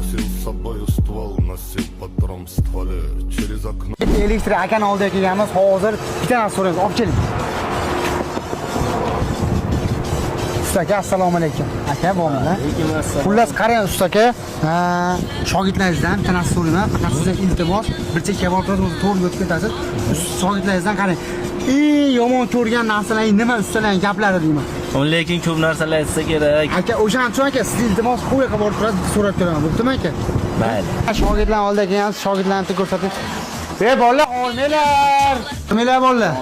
Носил с собою ствол, носил патрон в стволе. Через окно Elektr akani oldiga kelganmiz. Hozir bitta narsa so'raymiz. Olib keling. Usta aka, assalomu alaykum. Aka, bormi? Xullas qarang usta aka. Shogirdlaringizdan bitta narsa so'rayman. Faqat sizdan iltimos, bir chekka borib to'g'ri o'tib ketasiz. Shogirdlaringizdan qarang. Eng yomon ko'rgan narsalar nima ustalarning gaplari deyman. Lekin ko'p narsalar aytsa kerak. Aka, o'shaning uchun aka, siz iltimos bu yoqqa borib turasiz, so'rab turaman. Bo'ptimi aka? Mayli. Shogirdlar oldiga kelgansiz, shogirdlarni ko'rsating. Bolalar, olmanglar. Nimalar bolalar?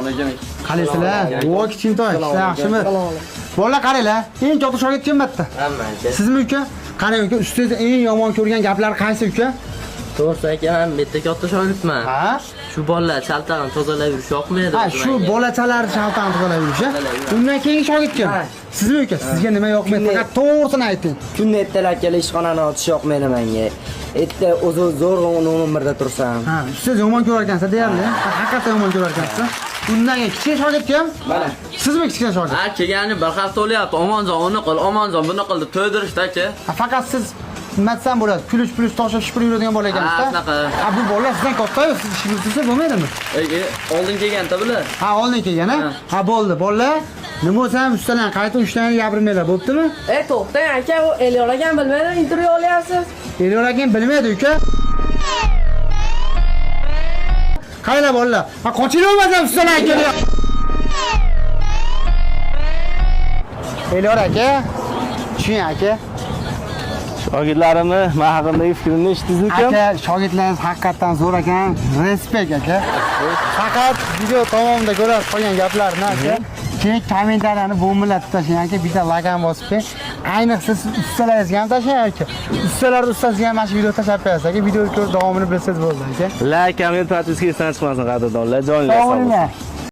Qalaysizlar? Voy kichkintoy, sizlar yaxshimi? Bolalar qaranglar. Eng katta shogird kim bitta? Hamma. Sizmi uka? Qarang uka, ustida eng yomon ko'rgan gaplar qaysi uka? To'g'risi aytaman, bitta katta shogirdman. Ha? Shu bolalar chaltag'ini tozalab yurish yoqmaydi. Ha, shu bolachalar shaltani tozalab yurish. Undan keyin shogird kim? Sizmi uka? Sizga nima yoqmaydi? Faqat to'g'risini ayting. Kunni ertalab kelib ishxonani ochish yoqmaydi menga. Erta o'zi zo'rg'a nomerda tursam. Ha, siz yomon ko'rar ekansiz deyarli. Haqiqatan yomon ko'rar ekansiz. Undan keyin kichik shogird kim? Mana. Sizmi kichik shogird? Ha, kelgani bir hafta o'lyapti. Omonjon uni qil, omonjon buni qildi, to'ydirishda-chi. Faqat siz nima desam bo'ladi? Plyus toshib shipir yuradigan bola ekansiz-da. Ha, shunaqa. Ha, bu bola sizdan katta-yu, siz ishni tursa bo'lmaydimi? Oldin kelganda bular. Ha, oldin kelgan, ha? Ha, bo'ldi. Bolalar, nima bo'lsa ham ustalar qayta ushlarni gapirmanglar, bo'ptimi? To'xtang aka, u Elyor akam bilmaydi, intervyu olyapsiz. Elyor akam bilmaydi uka. Qaylar bolalar? Ha, qochinglar bo'lmasa ustalar kelyapti. Elyor aka, tushing aka. Shogirdlarimni men haqimdagi fikrimni eshitdingizmi? Aka, shogirdlaringiz haqiqatan zo'r ekan. Respekt aka. Faqat video tomomida ko'rib qolgan gaplarni aka. Keyin kommentariyalarni bo'millatib tashlang aka, bitta lagan bosib qo'ying. Ayniqsa siz ustalaringizga ham tashlang aka. Ustalar ustasiga ham mana shu video tashlab qo'yasiz aka. Videoni ko'rib davomini bilsangiz bo'ldi aka. Like, komment, podpiska chiqmasin qadrdonlar. Joninglar Sog' sog' bo'lsin. bo'linglar.